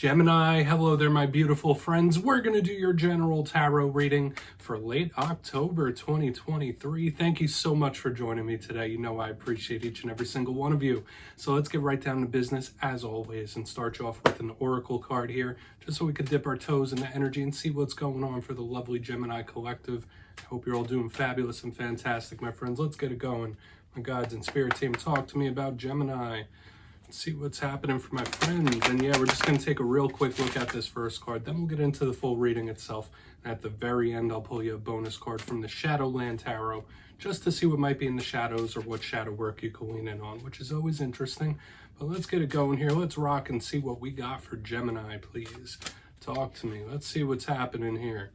Gemini, hello there, my beautiful friends. We're going to do your general tarot reading for late October 2023. Thank you so much for joining me today. You know I appreciate each and every single one of you. So let's get right down to business as always and start you off with an oracle card here, just so we could dip our toes in the energy and see what's going on for the lovely Gemini collective. I hope you're all doing fabulous and fantastic, my friends. Let's get it going. My guides and spirit team, talk to me about Gemini. See what's happening for my friends. And yeah, we're just going to take a real quick look at this first card, then we'll get into the full reading itself. And at the very end, I'll pull you a bonus card from the Shadowland Tarot, just to see what might be in the shadows or what shadow work you can lean in on, which is always interesting. But let's get it going here. Let's rock and see what we got for Gemini, please. Talk to me. Let's see what's happening here.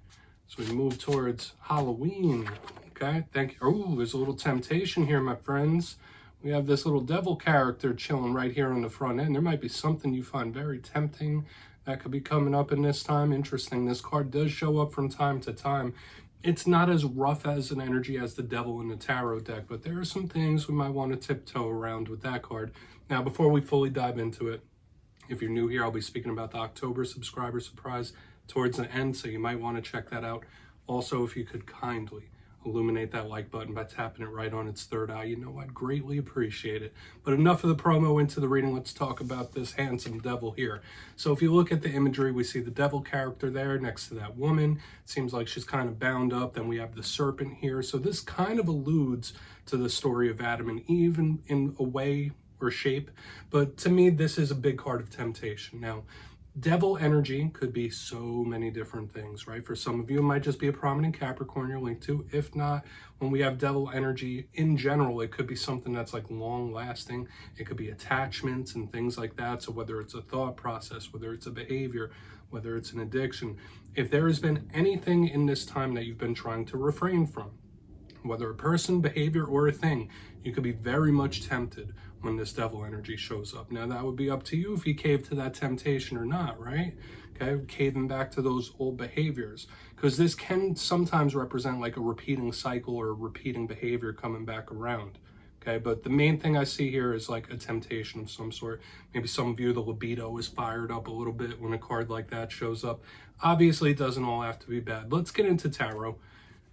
So we move towards Halloween. Okay, thank you. Oh, there's a little temptation here, my friends. We have this little devil character chilling right here on the front end. There might be something you find very tempting that could be coming up in this time. Interesting. This card does show up from time to time. It's not as rough as an energy as the devil in the tarot deck, but there are some things we might want to tiptoe around with that card. Now, before we fully dive into it, if you're new here, I'll be speaking about the October subscriber surprise towards the end, so you might want to check that out. Also, if you could kindly illuminate that like button by tapping it right on its third eye, you know I'd greatly appreciate it. But enough of the promo, into the reading. Let's talk about this handsome devil here. So if you look at the imagery, we see the devil character there next to that woman. It seems like she's kind of bound up. Then we have the serpent here. So this kind of alludes to the story of Adam and Eve in a way or shape. But to me, this is a big card of temptation. Now, devil energy could be so many different things, right? For some of you, it might just be a prominent Capricorn you're linked to. If not, when we have devil energy in general, it could be something that's like long lasting. It could be attachments and things like that. So whether it's a thought process, whether it's a behavior, whether it's an addiction, if there has been anything in this time that you've been trying to refrain from, whether a person, behavior, or a thing, you could be very much tempted when this devil energy shows up. Now, that would be up to you if you cave to that temptation or not, right? Okay, caving back to those old behaviors, because this can sometimes represent like a repeating cycle or a repeating behavior coming back around. Okay, but the main thing I see here is like a temptation of some sort. Maybe some of you, the libido is fired up a little bit when a card like that shows up. Obviously, it doesn't all have to be bad. Let's get into tarot.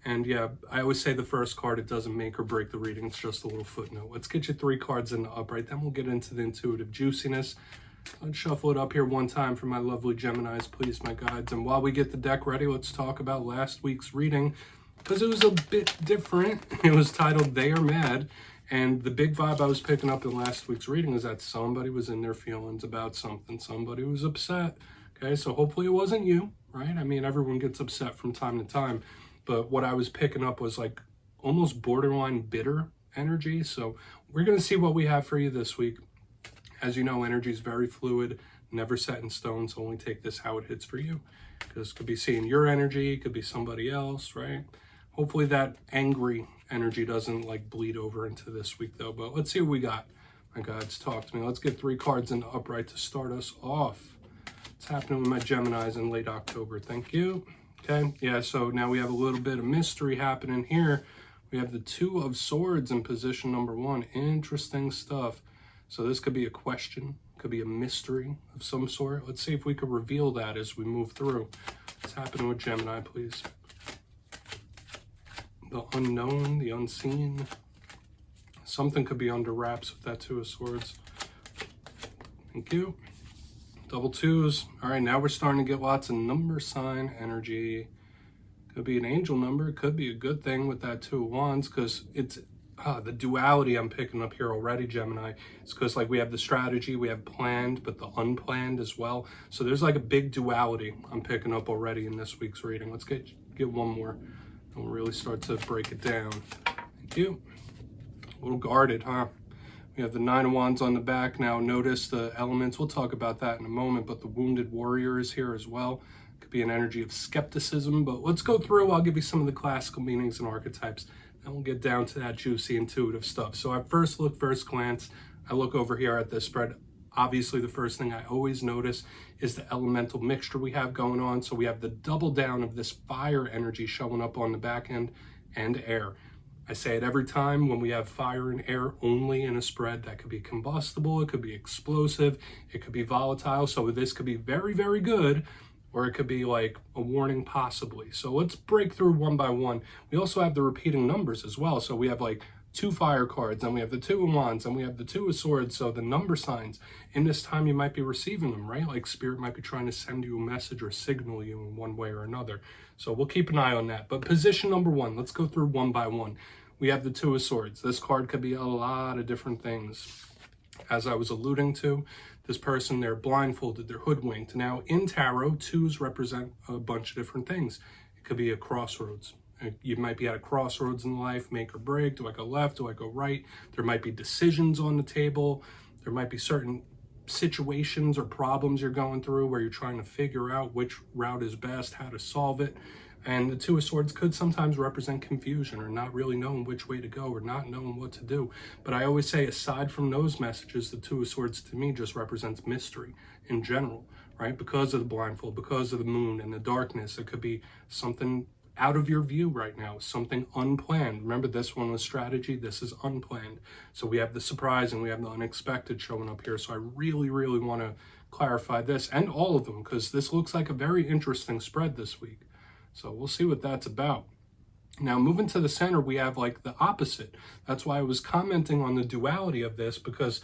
And yeah, I always say the first card, it doesn't make or break the reading. It's just a little footnote. Let's get you 3 cards in the upright. Then we'll get into the intuitive juiciness. Let's shuffle it up here one time for my lovely Geminis, please, my guides. And while we get the deck ready, let's talk about last week's reading, because it was a bit different. It was titled They Are Mad. And the big vibe I was picking up in last week's reading is that somebody was in their feelings about something. Somebody was upset. Okay, so hopefully it wasn't you, right? I mean, everyone gets upset from time to time. But what I was picking up was like almost borderline bitter energy. So we're going to see what we have for you this week. As you know, energy is very fluid, never set in stone. So only take this how it hits for you. Because it could be seeing your energy, it could be somebody else, right? Hopefully that angry energy doesn't like bleed over into this week though. But let's see what we got. My guides, talk to me. Let's get 3 cards in the upright to start us off. What's happening with my Geminis in late October? Thank you. Okay, yeah, so now we have a little bit of mystery happening here. We have the 2 of Swords in position number 1. Interesting stuff. So this could be a question, could be a mystery of some sort. Let's see if we could reveal that as we move through. What's happening with Gemini, please? The unknown, the unseen. Something could be under wraps with that 2 of Swords. Thank you. Double 2s. All right, now we're starting to get lots of number sign energy. Could be an angel number. It could be a good thing with that 2 of Wands, because it's the duality I'm picking up here already, Gemini. It's because like we have the strategy, we have planned, but the unplanned as well. So there's like a big duality I'm picking up already in this week's reading. Let's get one more, and we'll really start to break it down. Thank you. A little guarded, huh? We have the 9 of Wands on the back. Now notice the elements. We'll talk about that in a moment, but the wounded warrior is here as well. Could be an energy of skepticism, but let's go through. I'll give you some of the classical meanings and archetypes. Then we'll get down to that juicy, intuitive stuff. So at first glance, I look over here at this spread. Obviously, the first thing I always notice is the elemental mixture we have going on. So we have the double down of this fire energy showing up on the back end and air. I say it every time when we have fire and air only in a spread. That could be combustible, it could be explosive, it could be volatile. So this could be very, very good, or it could be like a warning possibly. So let's break through one by one. We also have the repeating numbers as well. So we have like 2 fire cards, and we have the 2 of wands, and we have the 2 of swords. So the number signs in this time, you might be receiving them, right? Like spirit might be trying to send you a message or signal you in one way or another. So we'll keep an eye on that. But position number 1, let's go through one by one. We have the 2 of swords. This card could be a lot of different things. As I was alluding to, this person, they're blindfolded, they're hoodwinked. Now in tarot, 2s represent a bunch of different things. It could be a crossroads. You might be at a crossroads in life, make or break. Do I go left? Do I go right? There might be decisions on the table. There might be certain situations or problems you're going through where you're trying to figure out which route is best, how to solve it. And the 2 of swords could sometimes represent confusion or not really knowing which way to go or not knowing what to do. But I always say, aside from those messages, the 2 of swords to me just represents mystery in general, right? Because of the blindfold, because of the moon and the darkness, it could be something out of your view right now, something unplanned. Remember, this one was strategy, this is unplanned. So we have the surprise and we have the unexpected showing up here. So I really, really want to clarify this and all of them, because this looks like a very interesting spread this week. So we'll see what that's about. Now, moving to the center, we have like the opposite. That's why I was commenting on the duality of this, because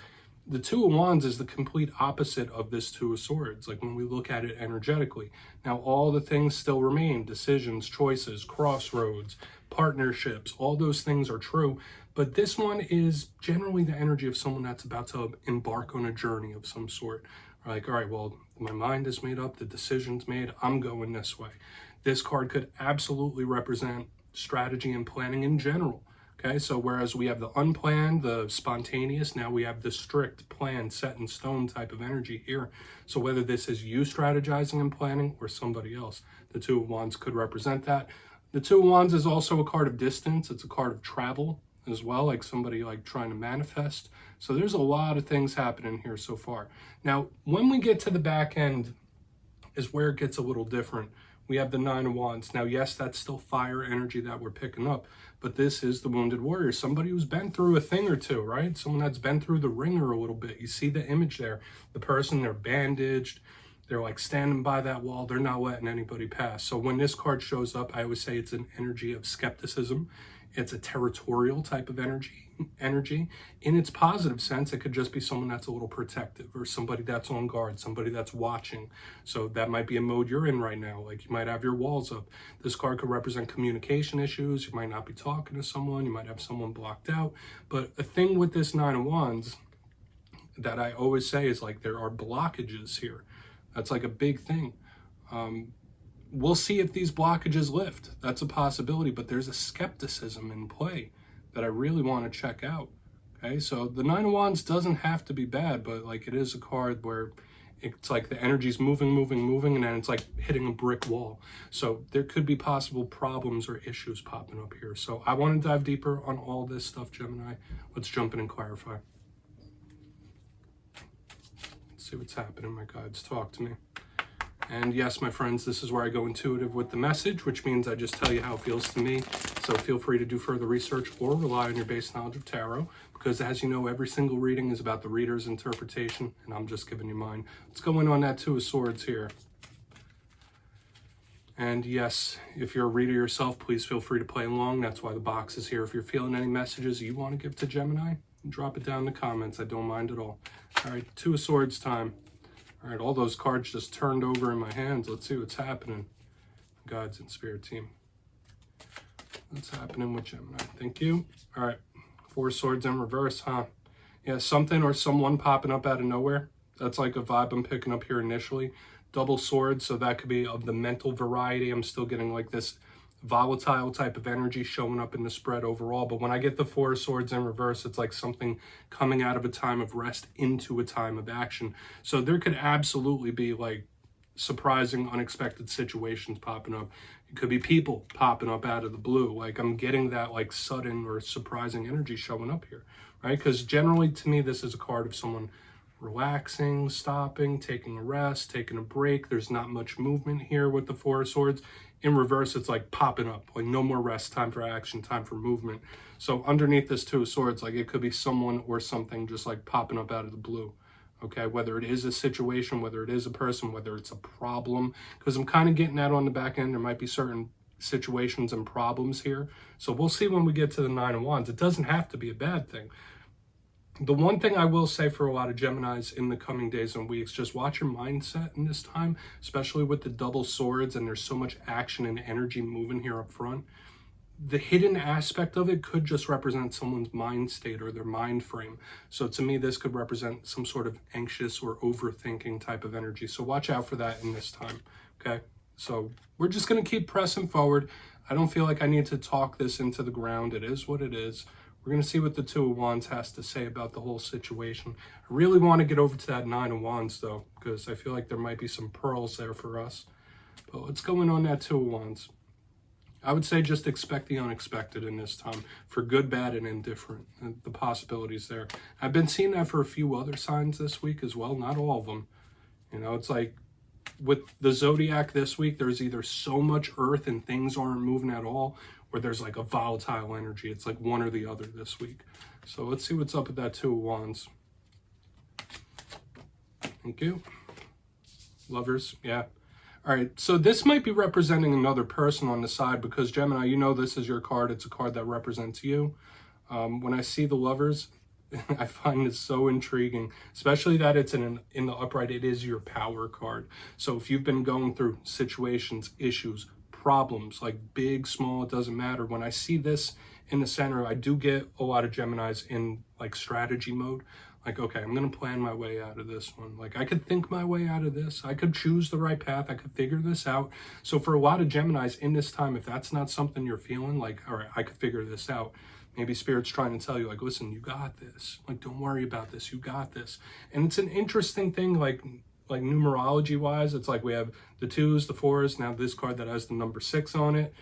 the 2 of wands is the complete opposite of this 2 of swords, like when we look at it energetically. Now, all the things still remain, decisions, choices, crossroads, partnerships, all those things are true. But this one is generally the energy of someone that's about to embark on a journey of some sort. Like, all right, well, my mind is made up, the decision's made, I'm going this way. This card could absolutely represent strategy and planning in general. Okay, so whereas we have the unplanned, the spontaneous, now we have the strict, planned, set in stone type of energy here. So whether this is you strategizing and planning or somebody else, the 2 of wands could represent that. The 2 of wands is also a card of distance. It's a card of travel as well, like somebody like trying to manifest. So there's a lot of things happening here so far. Now, when we get to the back end is where it gets a little different. We have the 9 of wands. Now, yes, that's still fire energy that we're picking up, but this is the wounded warrior, somebody who's been through a thing or two, right? Someone that's been through the ringer a little bit. You see the image there. The person, they're bandaged. They're like standing by that wall. They're not letting anybody pass. So when this card shows up, I always say it's an energy of skepticism. It's a territorial type of energy. In its positive sense, it could just be someone that's a little protective or somebody that's on guard, somebody that's watching. So that might be a mode you're in right now. Like you might have your walls up. This card could represent communication issues. You might not be talking to someone. You might have someone blocked out. But a thing with this 9 of wands that I always say is like there are blockages here. That's like a big thing. We'll see if these blockages lift. That's a possibility, but there's a skepticism in play that I really want to check out. Okay, so the 9 of wands doesn't have to be bad, but like it is a card where it's like the energy's moving, and then it's like hitting a brick wall. So there could be possible problems or issues popping up here. So I want to dive deeper on all this stuff, Gemini. Let's jump in and clarify. Let's see what's happening, my guides. Talk to me. And yes, my friends, this is where I go intuitive with the message, which means I just tell you how it feels to me. So feel free to do further research or rely on your base knowledge of tarot, because as you know, every single reading is about the reader's interpretation, and I'm just giving you mine. Let's go in on that 2 of swords here. And yes, if you're a reader yourself, please feel free to play along. That's why the box is here. If you're feeling any messages you want to give to Gemini, drop it down in the comments. I don't mind at all. All right, 2 of swords time. All right, all those cards just turned over in my hands. Let's see what's happening. Guides and spirit team. What's happening with Gemini? Thank you. All right, 4 swords in reverse, huh? Yeah, something or someone popping up out of nowhere. That's like a vibe I'm picking up here initially. Double swords, so that could be of the mental variety. I'm still getting like this volatile type of energy showing up in the spread overall. But when I get the 4 swords in reverse, it's like something coming out of a time of rest into a time of action. So there could absolutely be like surprising, unexpected situations popping up. It could be people popping up out of the blue. Like I'm getting that like sudden or surprising energy showing up here, right? Because generally to me, this is a card of someone relaxing, stopping, taking a rest, taking a break. There's not much movement here with the Four of Swords. In reverse, it's like popping up, like no more rest, time for action, time for movement. So underneath this Two of Swords, like it could be someone or something just like popping up out of the blue. Okay, whether it is a situation, whether it is a person, whether it's a problem, because I'm kind of getting that on the back end. There might be certain situations and problems here. So we'll see when we get to the Nine of Wands. It doesn't have to be a bad thing. The one thing I will say for a lot of Geminis in the coming days and weeks, just watch your mindset in this time, especially with the double swords and there's so much action and energy moving here up front. The hidden aspect of it could just represent someone's mind state or their mind frame. So to me, this could represent some sort of anxious or overthinking type of energy. So watch out for that in this time, okay? So we're just going to keep pressing forward. I don't feel like I need to talk this into the ground. It is what it is. We're going to see what the Two of Wands has to say about the whole situation. I really want to get over to that Nine of Wands, though, because I feel like there might be some pearls there for us. But let's go in on that Two of Wands. I would say just expect the unexpected in this time, for good, bad, and indifferent. The possibilities there. I've been seeing that for a few other signs this week as well, not all of them. You know, it's like with the Zodiac this week, there's either so much earth and things aren't moving at all, or there's like a volatile energy. It's like one or the other this week. So let's see what's up with that Two of Wands. Thank you. Lovers, yeah. All right, so this might be representing another person on the side because Gemini, you know this is your card. It's a card that represents you. When I see the Lovers, I find it so intriguing, especially that it's in the upright. It is your power card. So if you've been going through situations, issues, problems, like big, small, it doesn't matter. When I see this in the center, I do get a lot of Geminis in like strategy mode. Like, okay, I'm going to plan my way out of this one. Like, I could think my way out of this. I could choose the right path. I could figure this out. So for a lot of Geminis in this time, if that's not something you're feeling, like, all right, I could figure this out. Maybe Spirit's trying to tell you, like, listen, you got this. Like, don't worry about this. You got this. And it's an interesting thing, like numerology-wise. It's like we have the twos, the fours, now this card that has the number 6 on it.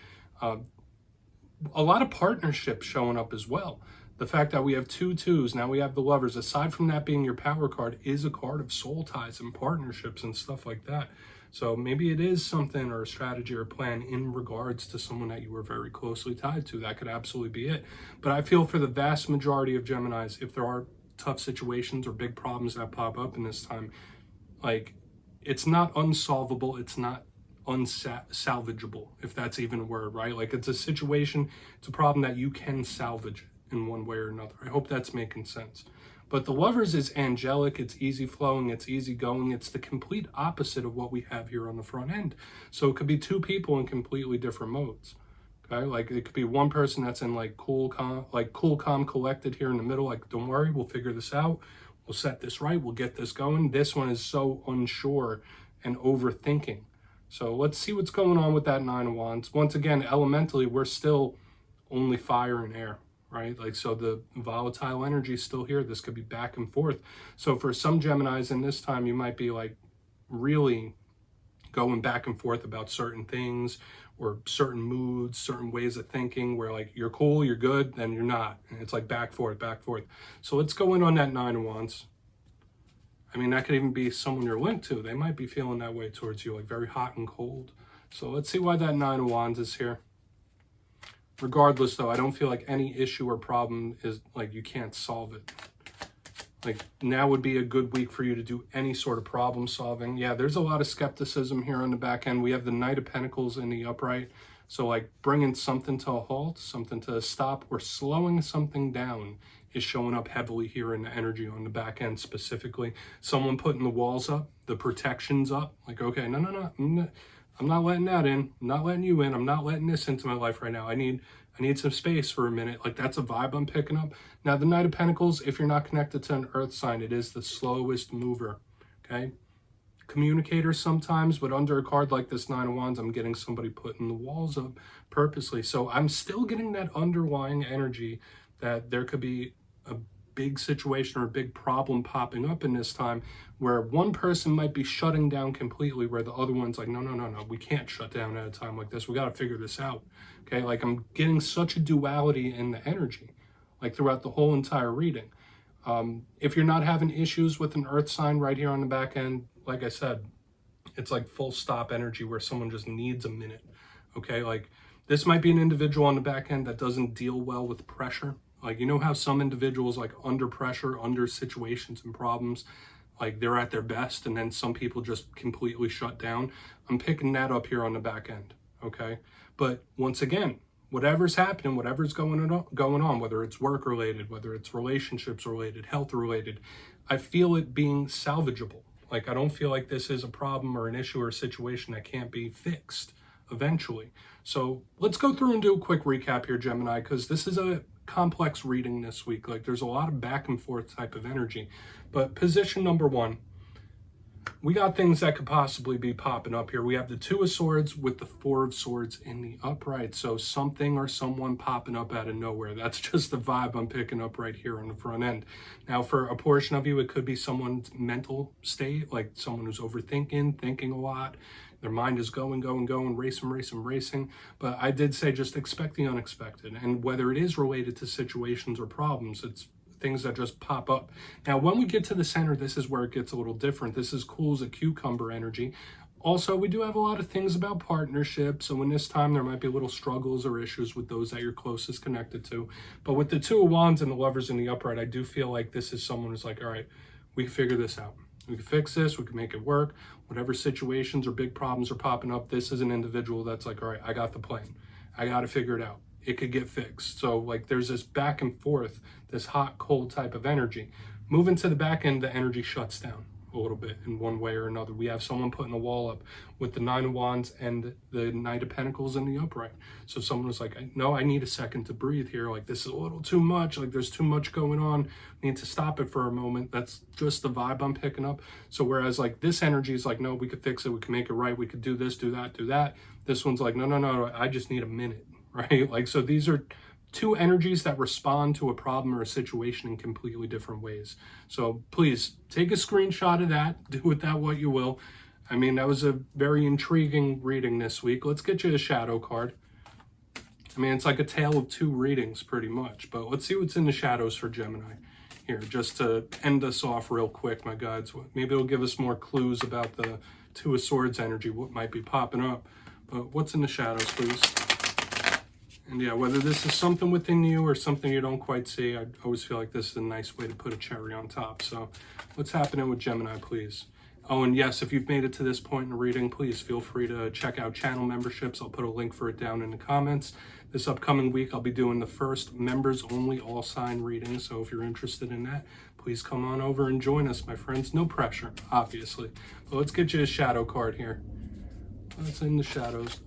A lot of partnerships showing up as well. The fact that we have 2 twos, now we have the Lovers, aside from that being your power card, is a card of soul ties and partnerships and stuff like that. So maybe it is something or a strategy or a plan in regards to someone that you were very closely tied to. That could absolutely be it. But I feel for the vast majority of Geminis, if there are tough situations or big problems that pop up in this time, like, it's not unsolvable, it's not unsalvageable, if that's even a word, right? Like, it's a situation, it's a problem that you can salvage in one way or another. I hope that's making sense. But the Lovers is angelic, it's easy flowing, it's easy going. It's the complete opposite of what we have here on the front end. So it could be 2 people in completely different modes. Okay, like it could be one person that's in like cool, calm, collected here in the middle. Like, don't worry, we'll figure this out. We'll set this right. We'll get this going. This one is so unsure and overthinking. So let's see what's going on with that Nine of Wands. Once again, elementally, we're still only fire and air, right? Like, so the volatile energy is still here. This could be back and forth. So for some Geminis in this time, you might be like really going back and forth about certain things or certain moods, certain ways of thinking where like you're cool, you're good, then you're not. And it's like back, forth, back, forth. So let's go in on that Nine of Wands. I mean, that could even be someone you're linked to. They might be feeling that way towards you, like very hot and cold. So let's see why that Nine of Wands is here. Regardless, though, I don't feel like any issue or problem is like you can't solve it. Like, now would be a good week for you to do any sort of problem solving. Yeah, there's a lot of skepticism here on the back end. We have the Knight of Pentacles in the upright. So like bringing something to a halt, something to a stop, or slowing something down is showing up heavily here in the energy on the back end specifically. Someone putting the walls up, the protections up. Like, okay, no, I'm not letting that in. I'm not letting you in. I'm not letting this into my life right now. I need some space for a minute. Like, that's a vibe I'm picking up. Now, the Knight of Pentacles, if you're not connected to an earth sign, it is the slowest mover, okay? Communicator sometimes, but under a card like this Nine of Wands, I'm getting somebody putting the walls up purposely. So I'm still getting that underlying energy that there could be a big situation or a big problem popping up in this time where one person might be shutting down completely where the other one's like, no, we can't shut down at a time like this. We got to figure this out. Okay, like I'm getting such a duality in the energy, like throughout the whole entire reading. If you're not having issues with an earth sign right here on the back end, like I said, it's like full stop energy where someone just needs a minute. Okay, like this might be an individual on the back end that doesn't deal well with pressure. Like, you know how some individuals, like under pressure, under situations and problems, like they're at their best, and then some people just completely shut down. I'm picking that up here on the back end. Okay, but once again, whatever's happening, whatever's going on, whether it's work related, whether it's relationships related, health related, I feel it being salvageable. Like, I don't feel like this is a problem or an issue or a situation that can't be fixed eventually. So let's go through and do a quick recap here, Gemini, because this is a complex reading this week. Like, there's a lot of back and forth type of energy. But position number one, we got things that could possibly be popping up here. We have the Two of Swords with the Four of Swords in the upright. So something or someone popping up out of nowhere. That's just the vibe I'm picking up right here on the front end. Now, for a portion of you, it could be someone's mental state, like someone who's overthinking, thinking a lot. Their mind is going, racing. But I did say just expect the unexpected. And whether it is related to situations or problems, it's things that just pop up. Now, when we get to the center, this is where it gets a little different. This is cool as a cucumber energy. Also, we do have a lot of things about partnership. So in this time, there might be little struggles or issues with those that you're closest connected to. But with the Two of Wands and the Lovers in the upright, I do feel like this is someone who's like, all right, we can figure this out. We can fix this. We can make it work. Whatever situations or big problems are popping up, this is an individual that's like, all right, I got the plan. I got to figure it out. It could get fixed. So like there's this back and forth, this hot, cold type of energy. Moving to the back end, the energy shuts down a little bit in one way or another. We have someone putting a wall up with the Nine of Wands and the Knight of Pentacles in the upright. So someone was like, no, I need a second to breathe here. Like, this is a little too much. Like, there's too much going on. I need to stop it for a moment. That's just the vibe I'm picking up. So whereas like this energy is like, no, we could fix it. We can make it right. We could do this, do that, do that. This one's like, no, I just need a minute. Right? Like, so these are two energies that respond to a problem or a situation in completely different ways. So please take a screenshot of that, do with that what you will. I mean, that was a very intriguing reading this week. Let's get you a shadow card. I mean, it's like a tale of two readings pretty much, but let's see what's in the shadows for Gemini here, just to end us off real quick, my guides. Maybe it'll give us more clues about the Two of Swords energy, what might be popping up. But what's in the shadows, please? And yeah, whether this is something within you or something you don't quite see, I always feel like this is a nice way to put a cherry on top. So what's happening with Gemini, please? Oh, and yes, if you've made it to this point in the reading, please feel free to check out channel memberships. I'll put a link for it down in the comments. This upcoming week, I'll be doing the first members only all sign reading. So if you're interested in that, please come on over and join us, my friends. No pressure, obviously. But let's get you a shadow card here. What's in the shadows?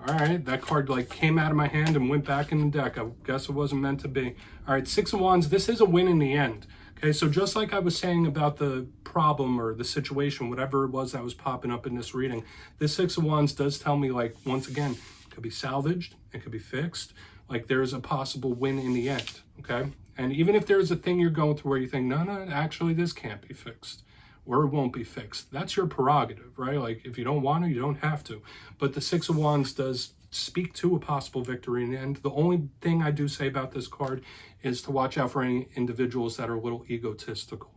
All right, that card like came out of my hand and went back in the deck. I guess it wasn't meant to be. All right, Six of Wands, this is a win in the end. Okay, so just like I was saying about the problem or the situation, whatever it was that was popping up in this reading, this Six of Wands does tell me, like, once again, it could be salvaged, it could be fixed. Like, there's a possible win in the end, okay? And even if there's a thing you're going through where you think, no, actually this can't be fixed, or it won't be fixed. That's your prerogative, right? Like, if you don't want to, you don't have to. But the Six of Wands does speak to a possible victory in the end. The only thing I do say about this card is to watch out for any individuals that are a little egotistical,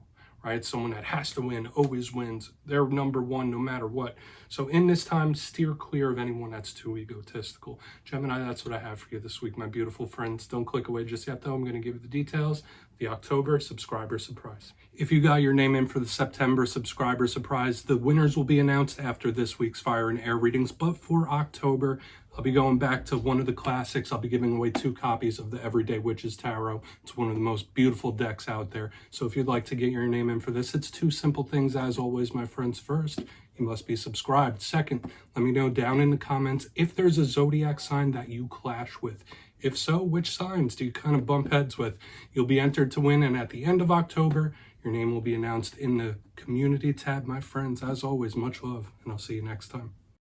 right? Someone that has to win, always wins. They're number one no matter what. So in this time, steer clear of anyone that's too egotistical. Gemini, that's what I have for you this week, my beautiful friends. Don't click away just yet, though. I'm going to give you the details. The October subscriber surprise. If you got your name in for the September subscriber surprise, the winners will be announced after this week's Fire and Air readings. But for October, I'll be going back to one of the classics. I'll be giving away 2 copies of the Everyday Witches Tarot. It's one of the most beautiful decks out there. So if you'd like to get your name in for this, it's 2 simple things as always, my friends. First, you must be subscribed. Second, let me know down in the comments if there's a zodiac sign that you clash with. If so, which signs do you kind of bump heads with? You'll be entered to win, and at the end of October, your name will be announced in the community tab, my friends. As always, much love, and I'll see you next time.